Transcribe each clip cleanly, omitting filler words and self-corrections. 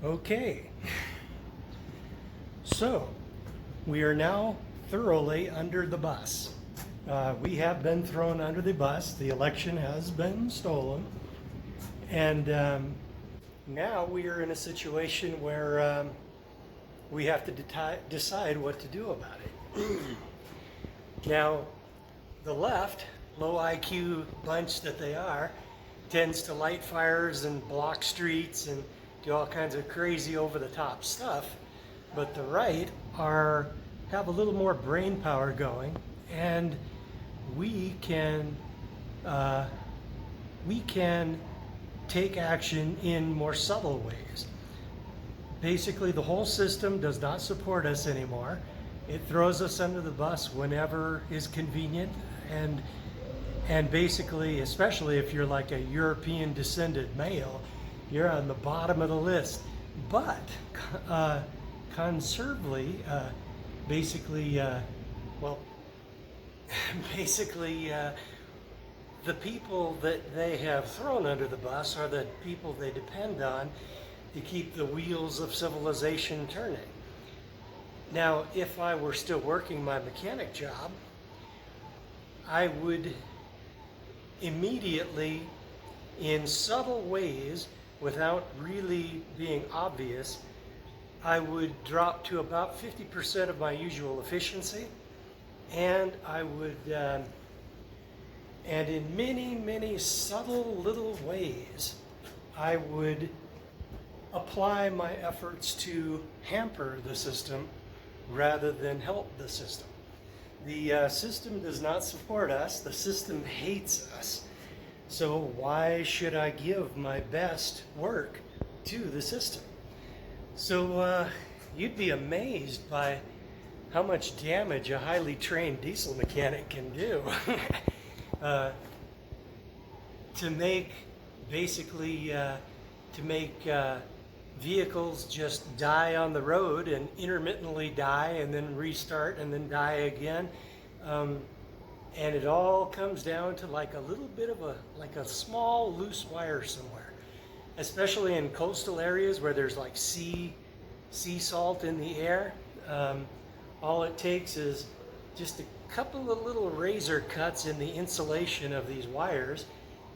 Okay, so we are now thoroughly under the bus. We have been thrown under the bus. The election has been stolen. And now we are in a situation where we have to decide what to do about it. Now, the left, low IQ bunch that they are, tends to light fires and block streets and do all kinds of crazy over-the-top stuff, but the right have a little more brain power going, and we can take action in more subtle ways. Basically, the whole system does not support us anymore. It throws us under the bus whenever is convenient, and basically, especially if you're like a European descended male, you're on the bottom of the list. But conservatively, basically, the people that they have thrown under the bus are the people they depend on to keep the wheels of civilization turning. Now, if I were still working my mechanic job, I would immediately, in subtle ways, without really being obvious, I would drop to about 50% of my usual efficiency, and I would, and in many, many subtle little ways, I would apply my efforts to hamper the system rather than help the system. The system does not support us. The system hates us. So why should I give my best work to the system? So you'd be amazed by how much damage a highly trained diesel mechanic can do to make vehicles just die on the road and intermittently die and then restart and then die again. And it all comes down to like a little bit of a small loose wire somewhere, especially in coastal areas where there's like sea salt in the air. All it takes is just a couple of little razor cuts in the insulation of these wires,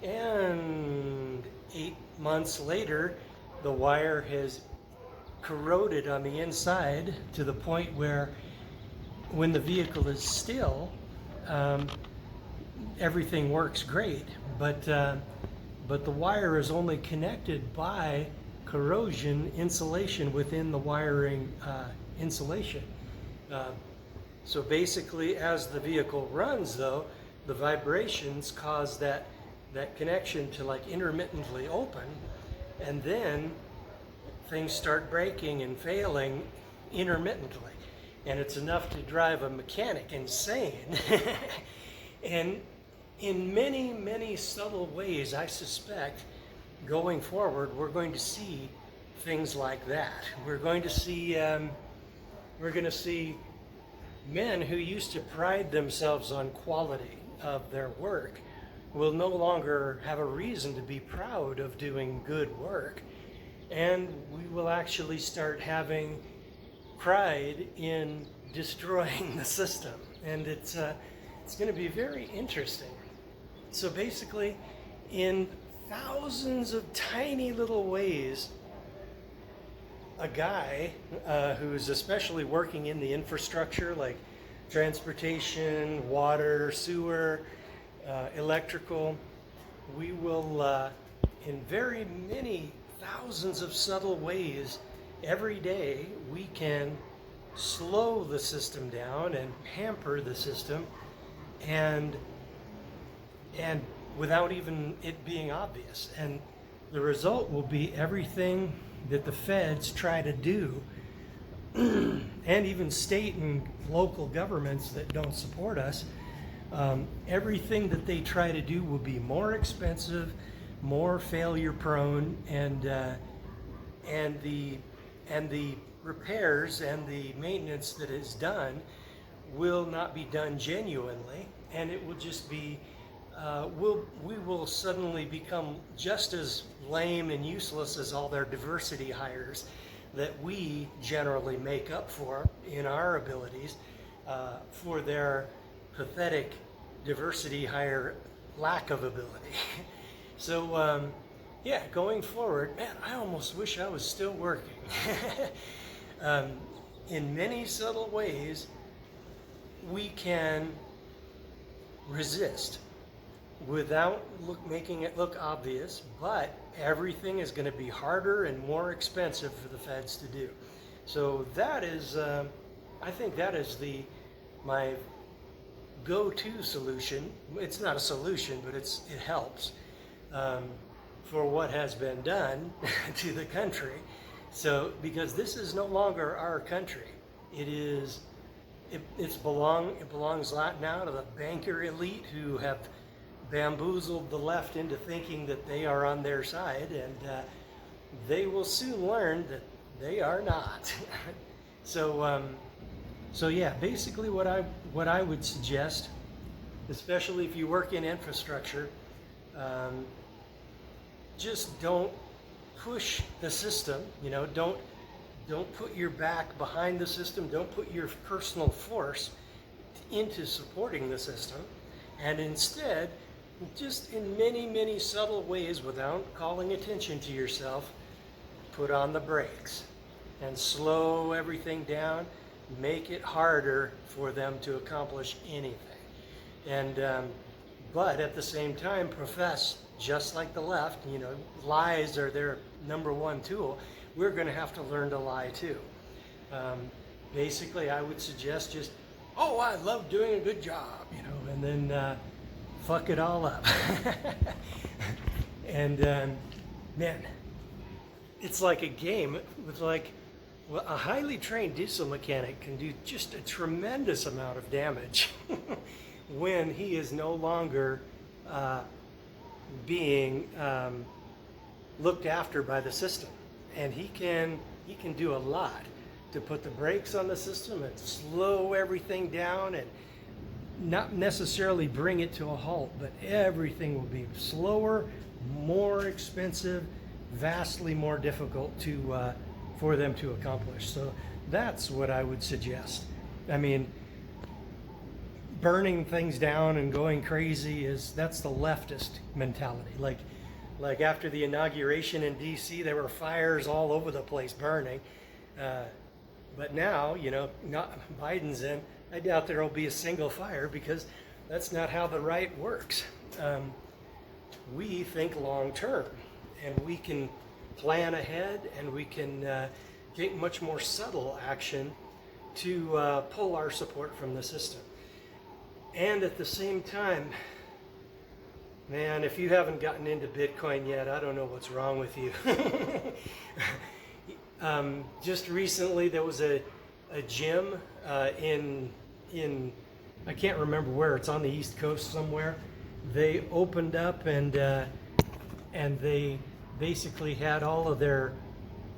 and 8 months later, the wire has corroded on the inside to the point where when the vehicle is still, everything works great, but the wire is only connected by corrosion insulation within the wiring insulation. So basically, as the vehicle runs, though, the vibrations cause that connection to like intermittently open, and then things start breaking and failing intermittently. And it's enough to drive a mechanic insane. And in many, many subtle ways, I suspect, going forward, we're going to see things like that. We're going to see men who used to pride themselves on quality of their work will no longer have a reason to be proud of doing good work. And we will actually start having pride in destroying the system, and it's going to be very interesting. So basically, in thousands of tiny little ways, a guy who's especially working in the infrastructure like transportation, water, sewer, electrical, we will in very many thousands of subtle ways every day we can slow the system down and hamper the system, and without even it being obvious. And the result will be everything that the feds try to do, and even state and local governments that don't support us, everything that they try to do will be more expensive, more failure prone, and the repairs and the maintenance that is done will not be done genuinely, and it will just be we will suddenly become just as lame and useless as all their diversity hires that we generally make up for in our abilities for their pathetic diversity hire lack of ability. So yeah, going forward, man, I almost wish I was still working. In many subtle ways, we can resist without making it look obvious, but everything is going to be harder and more expensive for the feds to do. So that is, I think that is my go-to solution. It's not a solution, but it helps for what has been done to the country. So, because this is no longer our country, it belongs now to the banker elite who have bamboozled the left into thinking that they are on their side, and they will soon learn that they are not. So yeah, basically what I would suggest, especially if you work in infrastructure, just don't push the system. Don't put your back behind the system. Don't put your personal force into supporting the system, and instead, just in many, many subtle ways, without calling attention to yourself, put on the brakes and slow everything down, make it harder for them to accomplish anything. And but at the same time, profess, just like the left, lies are their number one tool. We're going to have to learn to lie too. Basically, I would suggest just, oh, I love doing a good job, and then fuck it all up. And man, it's like a game with a highly trained diesel mechanic can do just a tremendous amount of damage when he is no longer being looked after by the system. And he can do a lot to put the brakes on the system and slow everything down, and not necessarily bring it to a halt, but everything will be slower, more expensive, vastly more difficult for them to accomplish. So that's what I would suggest. I mean, burning things down and going crazy that's the leftist mentality. Like after the inauguration in DC, there were fires all over the place burning. But now, not Biden's in, I doubt there will be a single fire, because that's not how the right works. We think long term, and we can plan ahead, and we can take much more subtle action to pull our support from the system. And at the same time, man, if you haven't gotten into Bitcoin yet, I don't know what's wrong with you. Just recently, there was a gym in I can't remember where. It's on the East Coast somewhere. They opened up and they basically had all of their.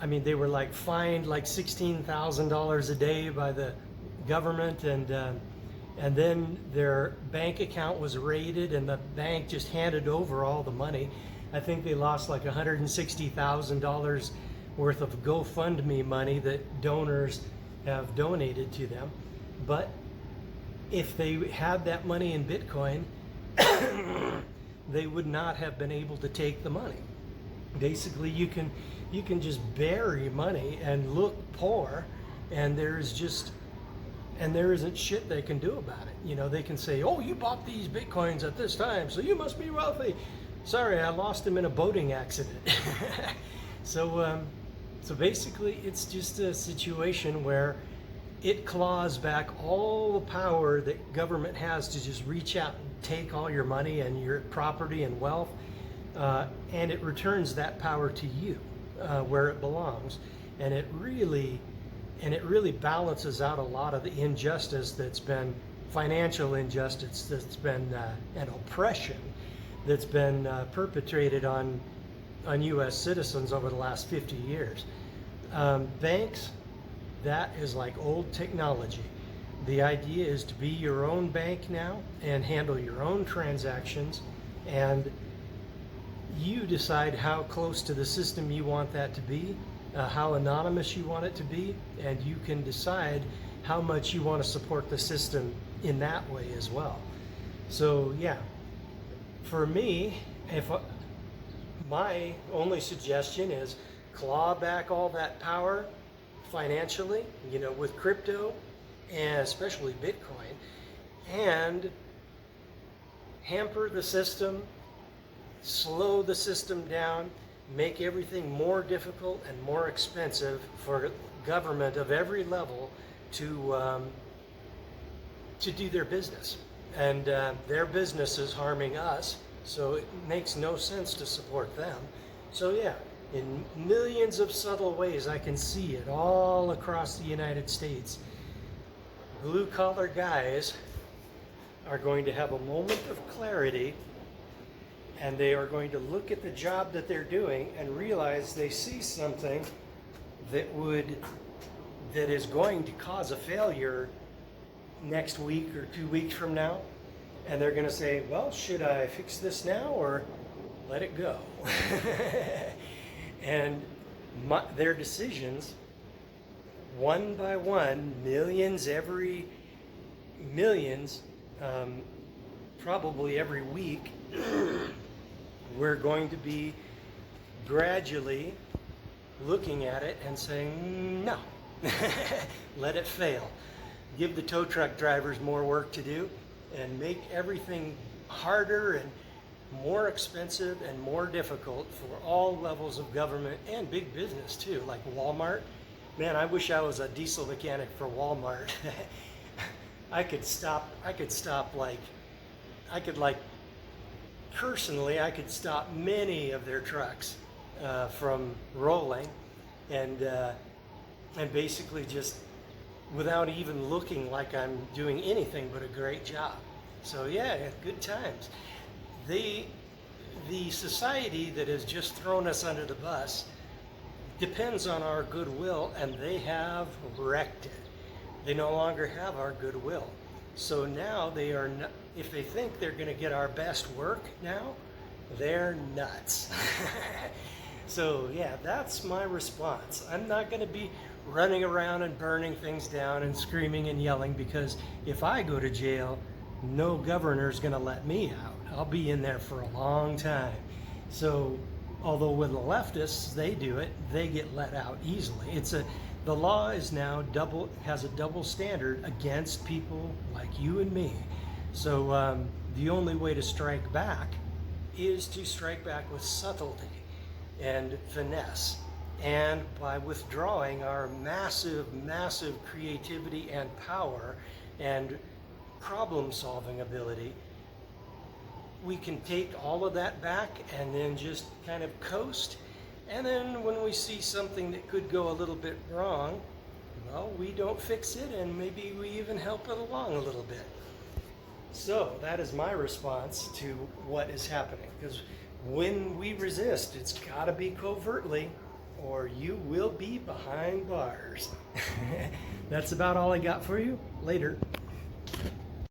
I mean, they were fined $16,000 a day by the government, and then their bank account was raided, and the bank just handed over all the money. I think they lost $160,000 worth of GoFundMe money that donors have donated to them. But if they had that money in Bitcoin, they would not have been able to take the money. Basically, you can just bury money and look poor, and there isn't shit they can do about it. They can say, oh, you bought these Bitcoins at this time, so you must be wealthy. Sorry, I lost them in a boating accident. So basically, it's just a situation where it claws back all the power that government has to just reach out and take all your money and your property and wealth, and it returns that power to you where it belongs, and it really balances out a lot of the injustice that's been financial injustice that's been and oppression that's been perpetrated on U.S. citizens over the last 50 years. Banks, that is like old technology. The idea is to be your own bank now and handle your own transactions, and you decide how close to the system you want that to be, how anonymous you want it to be, and you can decide how much you want to support the system in that way as well. So yeah, for me, my only suggestion is claw back all that power financially, with crypto and especially Bitcoin, and hamper the system, slow the system down, make everything more difficult and more expensive for government of every level to do their business. And their business is harming us, so it makes no sense to support them. So yeah, in millions of subtle ways, I can see it all across the United States. Blue-collar guys are going to have a moment of clarity, and they are going to look at the job that they're doing and realize they see something that is going to cause a failure next week or 2 weeks from now, and they're going to say, well, should I fix this now or let it go? And their decisions, one by one, millions, probably every week, we're going to be gradually looking at it and saying, no, let it fail. Give the tow truck drivers more work to do and make everything harder and more expensive and more difficult for all levels of government and big business too, like Walmart. Man, I wish I was a diesel mechanic for Walmart. Personally, I could stop many of their trucks from rolling, and basically just without even looking like I'm doing anything but a great job. So yeah, good times. The society that has just thrown us under the bus depends on our goodwill, and they have wrecked it. They no longer have our goodwill. So now they are, if they think they're going to get our best work now, they're nuts. So yeah, that's my response. I'm not going to be running around and burning things down and screaming and yelling, because if I go to jail, no governor's going to let me out. I'll be in there for a long time. So although with the leftists, they do it, they get let out easily. The law is now has a double standard against people like you and me. So the only way to strike back is to strike back with subtlety and finesse, and by withdrawing our massive creativity and power and problem-solving ability. We can take all of that back and then just kind of coast. And then when we see something that could go a little bit wrong, well, we don't fix it, and maybe we even help it along a little bit. So that is my response to what is happening. Because when we resist, it's got to be covertly, or you will be behind bars. That's about all I got for you. Later.